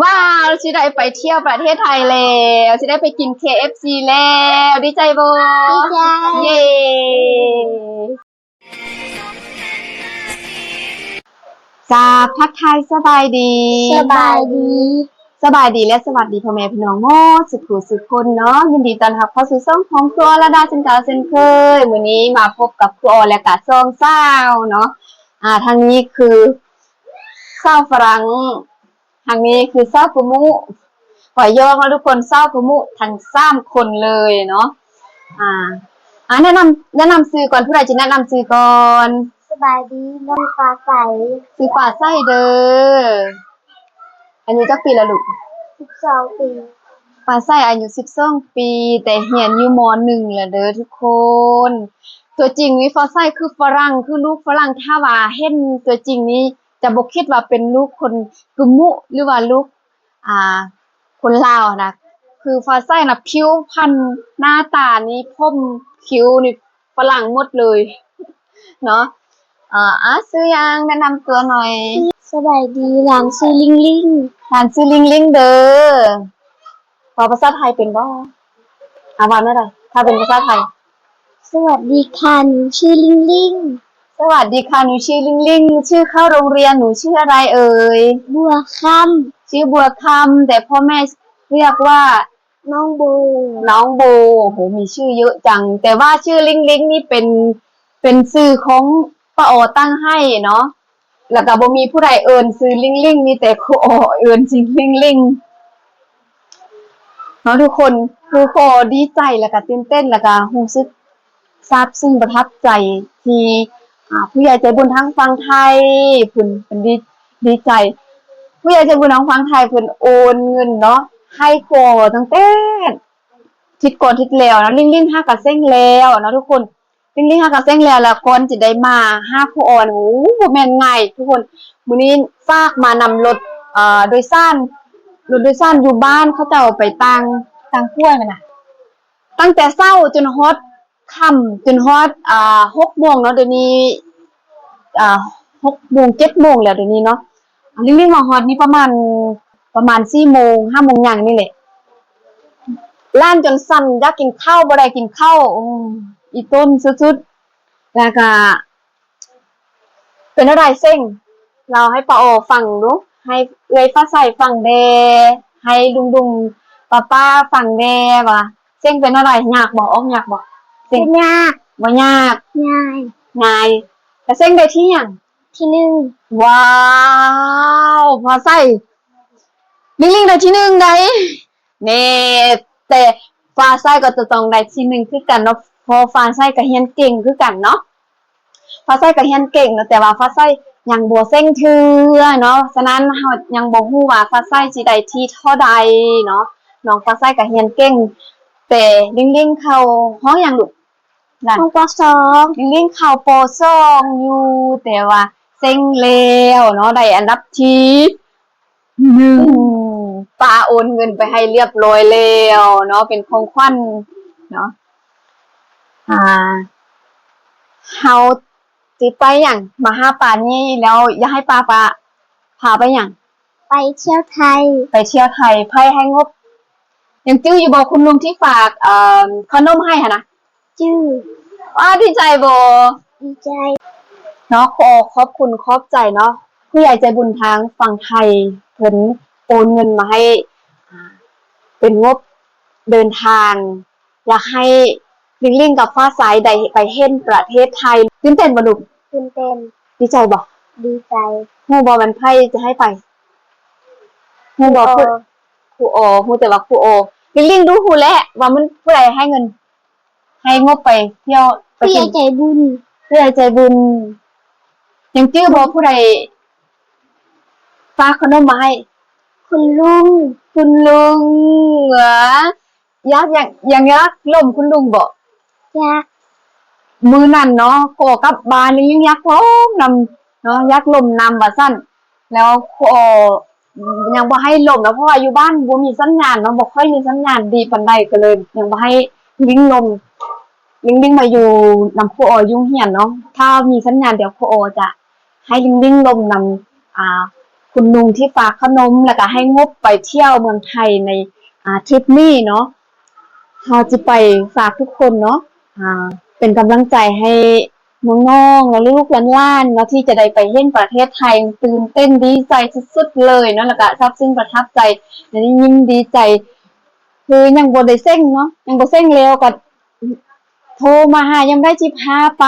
ว้าวชิได้ไปเที่ยวประเทศไทยแล้วชิได้ไปกิน KFC แล้วดีใจโบดีใจเย้จะพักทายสบายดีสบายดี สบายดีและสวัสดีพ่อแม่พี่น้องโมสุขสุขคนเนาะยินดีต้อนรับเข้าสู่ช่องของครัวระดาเช่นเก่าเช่นเคยวันนี้มาพบกับครัวและกะซองเศร้าเนาะทางนี้คือข้าวฝรั่งทางนี้คือเศร้ากุมุขอยอแล้วทุกคนเศร้ากุมุทั้ง3คนเลยเนาะแนะนำซื้อก่อนผู้ใดจะแนะนำซื้อก่อนสบายดีน้องฟ้าใสซื้อป่าไส้เด้ออันนี้จักปีละลูก12 ปีป่าไส้อายุ12 ปีแต่เรียนอยู่ม.1แล้วเด้อทุกคน ตัวจริงนี่ฟ้าไส้คือฝรั่งคือลูกฝรั่งถ้าว่าเห็นตัวจริงนี้จะบ่คิดว่าเป็นลูกคนกึมมุหรือว่าลูกคนลาวนะคือฟ้าไส้น่ะผิวพรรณหน้าตานี่ผมคิ้วนี่ฝรั่งหมดเลยเนาะซื้อยังแนะนำตัวหน่อยสบายดีหลานชื่อลิงลิงร้านชื่อลิงลิงเด้อพอภาษาไทยเป็นบ่ว่าไม่ได้ถ้าเป็นภาษาไทยสวัสดีค่ะหนูชื่อลิงลิงสวัสดีค่ะหนูชื่อลิงลิงชื่อเข้าโรงเรียนหนูชื่ออะไรเอ่ยบัวคชื่อบัวคำแต่พ่อแม่เรียกว่าน้องโบโหมีชื่อเยอะจังแต่ว่าชื่อลิงลิงนี่เป็นชื่อของป้าออตั้งให้เนาะแล้วก็บ่มีผู้ใดเอิ้นชื่อลิงลิงมีแต่ครูออเอิ้นชื่อลิงลิงเนาะทุกคนคือครูออดีใจแล้วก็ตื่นเต้นแล้วก็รู้สึกซาบซึ้งประทับใจที่ผู้ใหญ่ใจบุญทั้งฝั่งไทยเพิ่นดีใจผู้ใหญ่ใจบุญทั้งฝั่งไทยเพิ่นโอนเงินเนาะให้ครูออตั้งแต่ทิศก่อนทิศแล้วนะลิงๆ5กะเซ้งแล้วเนาะทุกคนลิงๆ5กะเซ้งแล้วก่อนสิได้มาหาครูออโอ้บ่แม่นง่ายทุกคนมื้อนี้ฝากมานำรถโดยสารอยู่บ้านเขาเจ้าไปตั้งกล้วยมันน่ะตั้งแต่เช้าจนฮอดค่ำจนฮอด6 โมงเนาะเดี๋ยวนี้6 โมง7 โมงแล้วเดี๋ยวนี้เนาะลิงๆมาฮอดนี่ประมาณ4 โมง5 โมงหยังนี่แหละล้านจนสั่นอยากกินข้าวบ่ได้กินข้าวอีต้นสุดๆแล้วก็เป็นอะไรเซ็งเราให้ป้าโอฟังดูให้เอื้อยฟ้าใสฟังแดให้ลุงป้าฟังแดว่าเซ็งเป็นอะไรยากบ่ยากบ่เซ็งยากบ่ยากง่ายแต่เซ็งได้ที่หยังที่1ว้าวฟ้าใสลิงๆได้ที่1ได้นี่แต่ฟ้าใสก็จะต้องได้ที่1คือกันเนาะเพราะฟ้าใสก็เรียนเก่งคือกันเนาะฟ้าใสก็เรียนเก่งเนาะแต่ว่าฟ้าใสยังบ่เซ็งเทื่อเนาะฉะนั้นเฮายังบ่ฮู้ว่าฟ้าใสสิได้ที่เท่าใดเนาะน้องฟ้าใสก็เรียนเก่งแต่ลิงๆเข้าฮ้องหยังลูกห้องป.2ลิงๆเข้าป.2อยู่แต่ว่าเซ็งแล้วเนาะได้อันดับที่1ป้าโอนเงินไปให้เรียบร้อยแล้วเนาะเป็นของขวัญเนาะเฮาสิไปหยังมาหาป้านี่แล้วอย่าให้ป้าพาไปหยังไปเที่ยวไทยไผให้งบยังจื้ออยู่บ่คุณลุงที่ฝากขนมให้หั่นน่ะจื้อดีใจบ่ดีใจเนาะขอบคุณขอบใจเนาะผู้ใหญ่ใจบุญทางฝั่งไทยเพิ่นโอนเงินมาให้เป็นงบเดินทางอยากให้ลิงกับฟ้าใสได้ไปเห็นประเทศไทยตื่นเต้นบ่ลูกตื่นเต้นดีใจบ่ดีใจฮู้บ่มันไผจะให้ไปฮู้บ่ครูโอฮู้แต่ว่าครูโอลิงดูฮู้แล้วว่ามันผู้ใดให้เงินให้งบไปเที่ยวไปผู้ใหญ่ใจบุญยังจื้อบ่ผู้ใดฝากขนมมาให้คุณลุงเหรอยักล่มคุณลุงบ่ยักมื้อนั้นเนาะขอกลับบ้านยังยักล้มนำเนาะยักล่มนำว่าซั่นแล้วขอยังบ่ให้ล่มแล้วเพราะว่าอยู่บ้านบ่มีสัญญาณเนาะบ่ค่อยมีสัญญาณดีปานใดก็เลยยังบ่ให้ลิงล่มลิงมาอยู่นำครูออยู่เฮียนเนาะถ้ามีสัญญาณเดี๋ยวครูอจะให้ลิงล่มนำครู คุณลุงที่ฝากขนมแล้วก็ให้งบไปเที่ยวเมืองไทยในทริปนี้เนาะเราจะไปฝากทุกคนเนาะเป็นกำลังใจให้น้องๆและลูกหลานๆเนาะที่จะได้ไปเห็นประเทศไทยตื่นเต้นดีใจสุดๆเลยเนาะแล้วก็ซาบซึ้งประทับใจและยิ่งดีใจคือยังบ่ได้เซ็งเนาะยังบ่เซ็งแล้วก็โทรมาหายังได้จิพาไป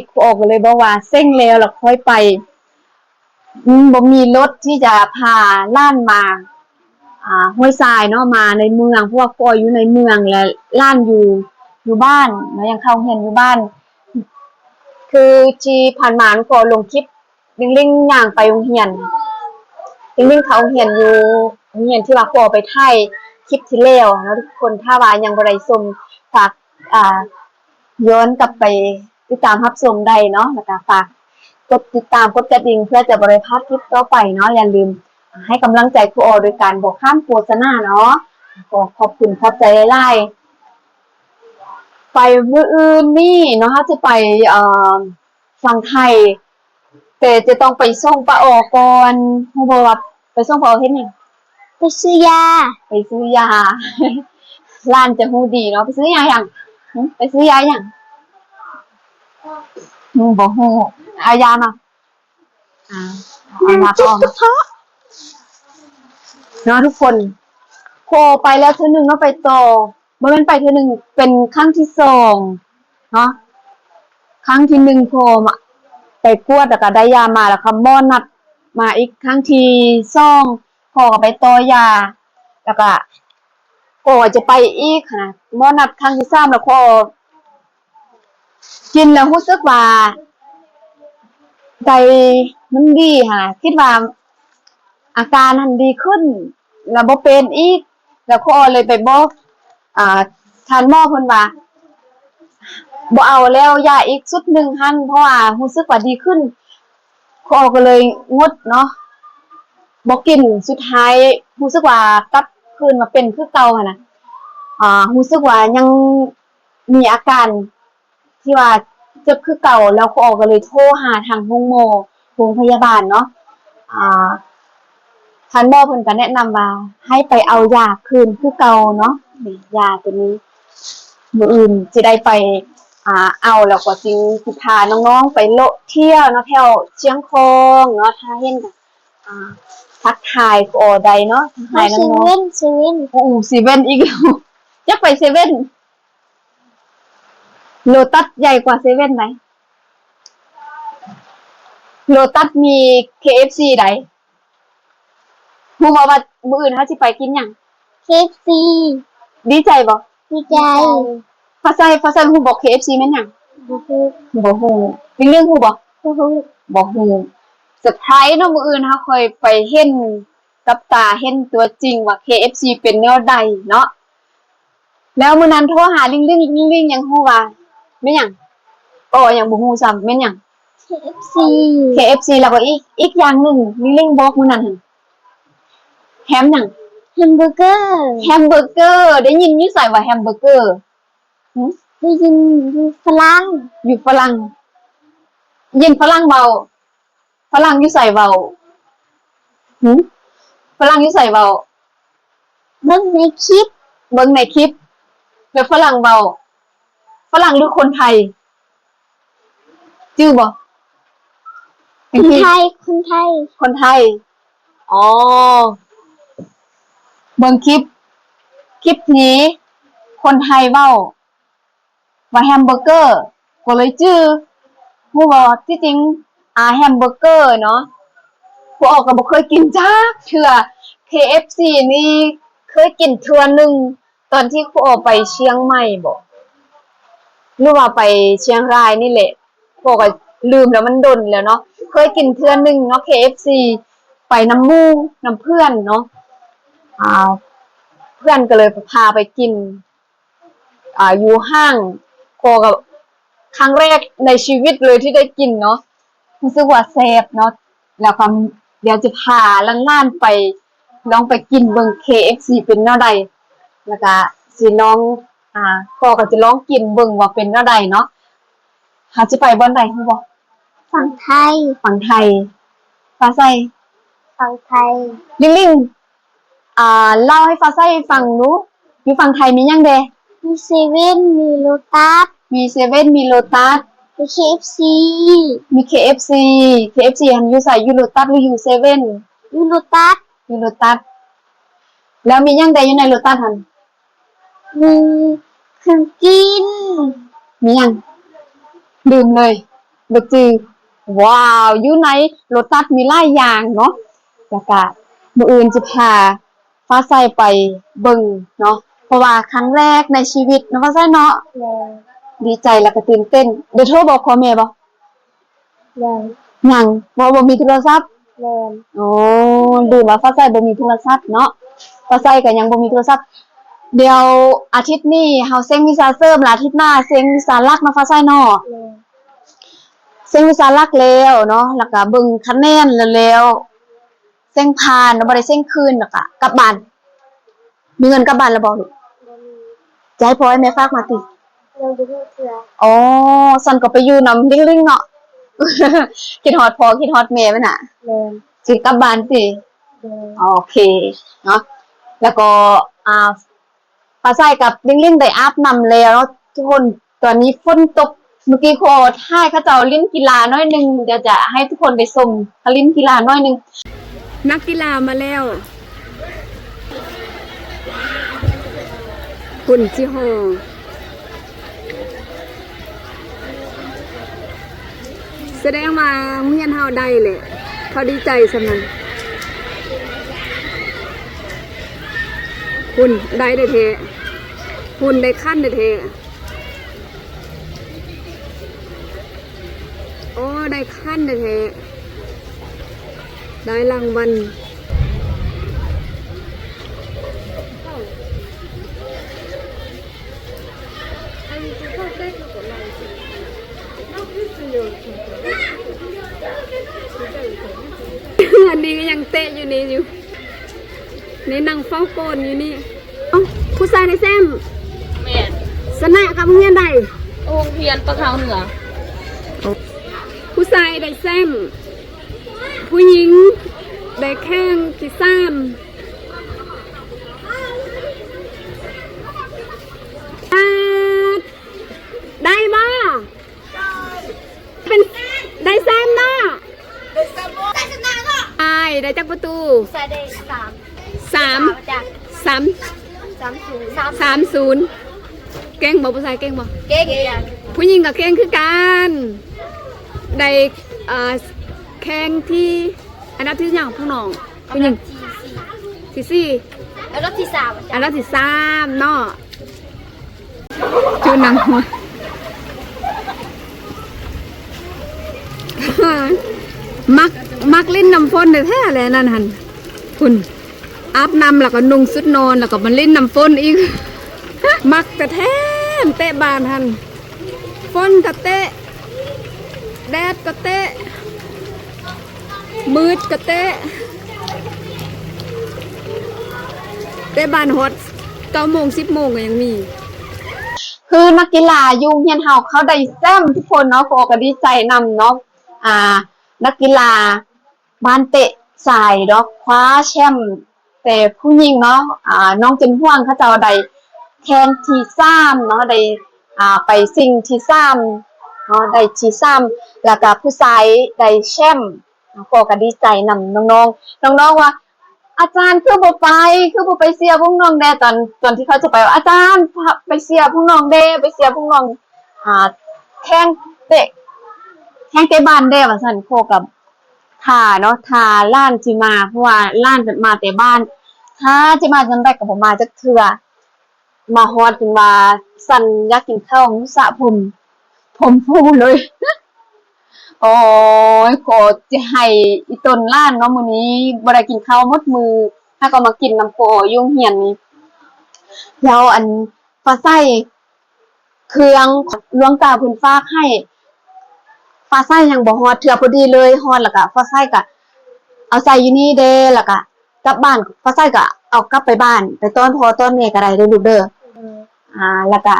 ครูออกเลยบอกว่าเซ็งแล้วแล้วค่อยไปบ่มีรถที่จะพาล้านมาห้วยทรายเนาะมาในเมืองเพราะว่าครูอยู่ในเมืองและล้านอยู่บ้านเนาะยังเข้าเรียนอยู่บ้านคือที่ผ่านมาก็ลงคลิปลิงๆย่างไปโรงเรียนลิงๆเขาโรงเรียนอยู่โรงเรียนที่ว่าครูไปไทยคลิปที่แล้วเนาะทุกคนถ้าว่ายังบ่ได้ชมฝากย้อนกลับไปติดตามรับชมได้เนาะแล้วก็ฝากกดติดตามกดกระดิ่งเพื่อจะบ่ได้พลาดคลิปต่อไปเนาะอย่าลืมให้กำลังใจครูออโดยการบอกข้ามโฆษณาเนาะก็ขอบคุณขอบใจหลายๆไปมื้ออื่นนี่เนาะถ้าจะไปฝั่งไทยแต่จะต้องไปส่งป้าออก่อนฮู้บ่ว่าไปส่งป้าออเฮ็ดหยัง ไปซื้อยา ไปซื้อยา ร้านจะฮู้ดีเนาะไปซื้อยาหยังไปซื้อยาหยังบ่ฮู้เอายามาเอามาก่อนเนาะทุกคนโคไปแล้วเทื่อนึงเนาะไปต่อบ่แม่นไปเทื่อนึงเป็นครั้งที่2เนาะครั้งที่1โคมาไปกวดแล้วก็ได้ยามาแล้วก็หมอนัดมาอีกครั้งที่2พอก็ไปต่อยาแล้วก็ก็จะไปอีกค่ะหมอนัดครั้งที่3แล้วก็กินแล้วรู้สึกว่าใจมันดีค่ะคิดว่าอาการมันดีขึ้นแล้วบ่เป็นอีกแล้วก็เลยไปบอกท่านหมอเพิ่นว่าบ่เอาแล้วยาอีกชุดหนึ่งหั่นเพราะว่ารู้สึกว่าดีขึ้นก็เลยงดเนาะบ่กินสุดท้ายรู้สึกว่ากลับคืนมาเป็นคือเก่าหั่นน่ะรู้สึกว่ายังมีอาการที่ว่าเจ็บคือเก่าแล้วก็เลยโทรหาทางโรงพยาบาลเนาะท่านหมอเพิ่นก็แนะนำว่าให้ไปเอายาคืนคือเก่าเนาะนี่ยาตัวนี้มื้ออื่นสิได้ไปเอาแล้วก็สิพาน้องๆไปเลาะเที่ยวเนาะแถวเชียงคองเนาะถ้าเห็นก็ทักทายก็ได้เนาะทักทายน้องๆเซเว่นโอ้เซเว่นอีกแล้วอยากไปเซเว่นโลตัสใหญ่กว่าเซเว่นไหมโลตัสมี KFC ไดฮู้บ่ว่ามื้ออื่นเฮาสิไปกินหยัง KFC ดีใจบ่ดีใจภาษาฮู้บ่ KFC แม่นหยังบ่ฮู้บ่ฮู้มีเรื่องฮู้บ่บ่ฮู้บ่ฮู้เซอร์ไพรส์เนาะมื้ออื่นเฮาค่อยไปเห็นกับตาเห็นตัวจริงว่า KFC เป็นแนวใดเนาะแล้วมื้อนั้นโทรหาลิงยังฮู้ว่าแม่นหยังยังบ่ฮู้ซ้ำแม่นหยัง KFC แล้วก็อีกอย่างหนึงลิงบอกมื้อนั้นหั่นแฮมหยังแฮมเบอร์เกอร์ได้ยินอยู่ไสว่าแฮมเบอร์เกอร์ได้ยินอยู่ฝรั่งอยู่ฝรั่งยินฝรั่งเว้าฝรั่งอยู่ไสเว้าฝรั่งอยู่ไสเว้าเบิ่งในคลิปแล้วฝรั่งเว้าฝรั่งหรือคนไทยจื้อบ่คนไทยอ๋อเบิ่งคลิปนี้คนไทยเว้าว่าแฮมเบอร์เกอร์ก็เลยจื้อฮู้บ่ที่จริงแฮมเบอร์เกอร์เนาะผู้ออกก็บ่เคยกินจักเทื่อ KFC นี่เคยกินเทื่อนึงตอนที่ผู้ออกไปเชียงใหม่บ่หรือว่าไปเชียงรายนี่แหละผู้ก็ลืมแล้วมันดนแล้วเนาะเคยกินเทื่อนึงเนาะ KFC ไปน้ำหมู่น้ำเพื่อนเนาะเพื่อนก็เลยพาไปกินอยู่ห้างโคกับครั้งแรกในชีวิตเลยที่ได้กินเนาะรู้สึกว่าแซ่บเนาะแล้วก็เดี๋ยวจะพาล้านๆไปลองไปกินเบิ่ง KFC เป็นแนวใดแล้วก็สิลองก็จะลองกินเบิ่งว่าเป็นแนวใดเนาะหาสิไปบ่อนใดฮู้บ่ฝั่งไทยภาษา ฟังไทย ลิงเล่าให้ฟ้าใสฟังรู้อยู่ฝั่งไทยมีหยังเด มีเซเว่นมีโลตัส มีเซเว่นมีโลตัส มี KFC มี KFC อันอยู่ใส่อยู่โลตัสหรืออยู่เซเว่น มีโลตัส อยู่โลตัสแล้วมีหยังใดอยู่ในโลตัสหัน มีเครื่องกิน มีหยังดื่มเลยบ่จือว้าวอยู่ในโลตัสมีหลายอย่างเนาะแล้วก็มื้ออื่นจะพาฟ้าใสไปเบิ่งเนาะเพราะว่าครั้งแรกในชีวิตเนาะฟ้าใสเนาะ แรง ดีใจแล้วก็ตื่นเต้นเดี๋ยวโทรบอกพ่อแม่บ่ แรง ยังบ่มีโทรศัพท์ แรง อ๋อดูว่าฟ้าใสบ่มีโทรศัพท์เนาะฟ้าใสก็ยังบ่มีโทรศัพท์เดี๋ยวอาทิตย์นี้เฮาเซ็งวิชาเสริมแล้วอาทิตย์หน้าเซ็งวิชาหลักเนาะฟ้าใสเนาะ แรง เซ็งวิชาหลักแล้วเนาะแล้วก็เบิ่งคะแนนแล้วเซ็งผ่านบ่ได้เซ็งคืนแล้วก็กลับบ้านมีเงินกลับบ้านแล้วบ่ลูกจะให้พ่อให้แม่ฝากมาติ ยังดูเถื่อ อ๋อซั่นก็ไปอยู่นำลิงๆเนาะ คิดฮอดพ่อคิดฮอดแม่มั้ยน่ะ แรง สิกลับบ้านสิ แรง โอเคเนาะแล้วก็ปลาไส้กับลิงๆได้อาบน้ำแล้วเนาะทุกคนตอนนี้ฝนตกเมื่อกี้โคให้เขาเจ้าเล่นกีฬาน้อยหนึงเดี๋ยวจะให้ทุกคนไปชมเขาเล่นกีฬาน้อยหนึงนักกีฬามาแล้วคุณจิโฮแสดงมาเมียนเฮาได้เลยเขาดีใจสำนั้นคุณได้เทคุณได้ขั้นเทโอ้ได้ขั้นเทได้รางวัลอันนี้ก็ยังเตะอยู่นี่อยู่ในนั่งเฝ้าโกนอยู่นี่เอ้าผู้ชายในแซม แม่น สนะกับเงียนใด โรงเรียนประเขาเหนือ ผู้ชายได้แซมผู้หญิงได้แข้งที่ซ้ำได้บ่เป็นได้แซมเนาะอายได้จักประตู ใส่ได้สาม สาม จาก สาม 30 เก่งบ่ผู้ชายเก่งบ่ เก่งอย่าง ผู้หญิงกับเก่งคือกันได้แข่งที่อันดับที่อย่างผู้น้องผู้หญิงที่สี่ แล้วก็ที่3 อันดับที่สามเนาะชื่อนังหัวมักเล่นน้ำฝนแท้ๆเลยนั่นหันคุณอาบน้ำแล้วก็นุ่งชุดนอนแล้วก็มันเล่นน้ำฝนอีก มักกระแทนเตะบานหันฝนกระเตะแดดกระเตะมืดกระเตะบานฮอต9 โมง 10 โมงก็ยังมี คือนักกีฬายุงเฮียนเฮาเขาได้แซมทุกคนเนาะก็ดีใจนำเนาะนักกีฬาบ้านเตะสายเนาะคว้าแชมป์แต่ผู้หญิงเนาะน้องเจนห่วงเขาเจ้าได้แข่งที่3เนาะได้ไปซิงที่3เนาะได้ที่3แล้วก็ผู้ชายได้แชมป์ก็ดีใจนำน้องๆว่าอาจารย์คือบ่ไปเชียร์พวกน้องแด่ตอนที่เขาจะไปว่าอาจารย์ไปเชียร์พวกน้องเด้ไปเชียร์พวกน้องแข่งเตะบ้านเด้ว่าซั่นโคกับท่าเนาะท่าล้านสิมาเพราะว่าล้านมาแต่บ้านถ้าสิมาจังได๋ก็บ่มาจักเทื่อมาฮอดจนว่าสั่นอยากกินข้าวสระผมฟูเลย โอ้ยขอจะให้อีต้นล้านเนาะมื้อนี้บ่ได้กินข้าวหมดมื้อถ้าก็มากินน้ำโพยุ่งเหียนนี่แล้วอันฟ้าใสเครื่องหลวงตาเพิ่นฝากให้ฟ้าใสยังบ่ฮอดเทื่อพอดีเลยฮอดแล้วก็ฟ้าใสก็เอาใส่อยู่นี่เด้แล้วก็กลับบ้านฟ้าใสก็เอากลับไปบ้านไปต้อนพ่อต้อนแม่ก็ได้เด้อลูกเด้อแล้วก็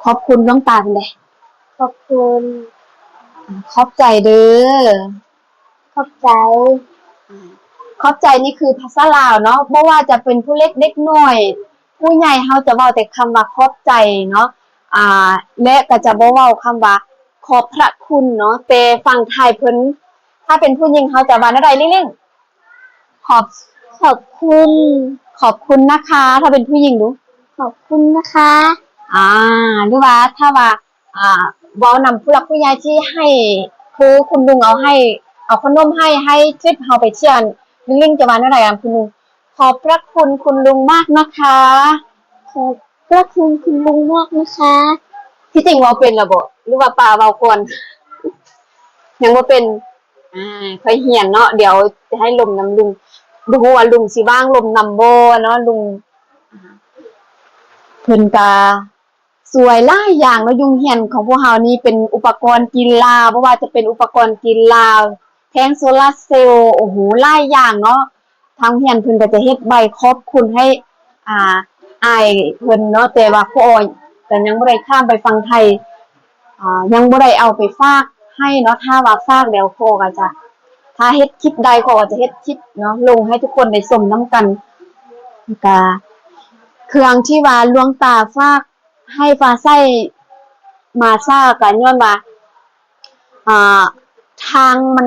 ขอบคุณหลวงตาเพิ่นเด้ ขอบคุณ ขอบใจเด้อ ขอบใจ ขอบใจนี่คือภาษาลาวเนาะบ่ว่าจะเป็นผู้เล็กเด็กน้อย ผู้ใหญ่เฮาจะเว้าแต่คำว่าขอบใจเนาะและก็จะบ่เว้าคำว่าขอบพระคุณเนาะแต่ฝั่งไทยเพิ่นถ้าเป็นผู้หญิงเขาจะว่าอะไรเร่งๆขอบคุณ ขอบคุณนะคะ ถ้าเป็นผู้หญิงดู ขอบคุณนะคะ หรือว่าถ้าว่าเว้านำผู้หลักผู้ใหญ่ที่ให้คือคุณลุงเอาขนมให้ทริปเฮาไปเที่ยวลิงจะว่าอะไรคุณลุงขอบพระคุณคุณลุงมากนะคะ ขอบพระคุณคุณลุงมากนะคะ ที่จริงเว้าเป็นล่ะบ่หรือว่าป้าเว้าก่อนยังบ่เป็นค่อยเฮียนเนาะเดี๋ยวจะให้ลมน้ำลุงดูว่าลุงสิว่างลมน้ำบ่เนาะลุงเพิ่นก็สวยหลายอย่างเนาะยุงเฮียนของพวกเฮานี่เป็นอุปกรณ์กีฬาบ่ว่าจะเป็นอุปกรณ์กีฬาแผงโซลาร์เซลล์โอ้โหหลายอย่างเนาะทางเฮียนเพิ่นก็จะเฮ็ดใบขอบคุณให้อ้ายเพิ่นเนาะแต่ว่าพ่อก็ยังบ่ได้ข้ามไปฟังไทยยังบ่ได้เอาไปฝากให้เนาะถ้าว่าฝากเดี๋ยวพ่อก็จะถ้าเฮ็ดคลิปใดพ่อก็จะเฮ็ดคลิปเนาะลงให้ทุกคนได้ชมนํกันก็เครื่องที่ว่าหลวงตาฝากให้ฟ้าใส้มาซ่ากันย้อนว่าทางมัน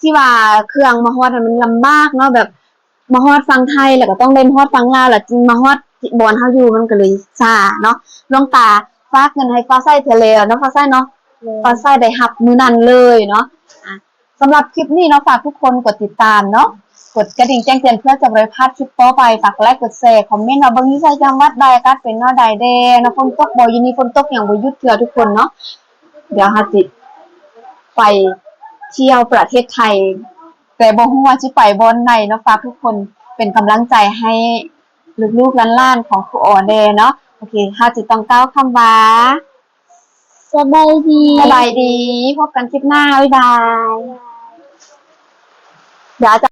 ที่ว่าเครื่องมาฮอดมันลำบากเนาะแบบมาฮอดฟังไทยแล้วก็ต้องเล่นฮอดฟังลาวแล้วจึงมาฮอดบอนเฮาอยู่มันก็เลยช้าเนาะหลวงตาฝากเงินให้ฟ้าใส้เทเลเนาะฟ้าใส้เนาะฟ้าใส้ได้รับมื้อนั้นเลยเนาะสำหรับคลิปนี้เนาะฝากทุกคนกดติดตามเนาะกดกระดิ่งแจ้งเตือนเพื่อจะบ่ได้พลาดคลิปต่อไปฝากไลค์กดแชร์คอมเมนต์ว่าเบิ่งอยู่ไสจังหวัดใดอากาศเป็นแนวใดแดเนาะฝนตกบ่อยู่นี่ฝนตกหยังบ่หยุดเทื่อทุกคนเนาะเดี๋ยวเฮาสิไปเที่ยวประเทศไทยแต่บ่ฮู้ว่าสิไปบ่อนใดเนาะฝากทุกคนเป็นกำลังใจให้ลูกๆหลานๆของครูอ๋อแดเนาะโอเคเฮาสิต้องกล่าวคำว่าสบายดี พบกันคลิปหน้าบ๊ายบายเดี๋ยว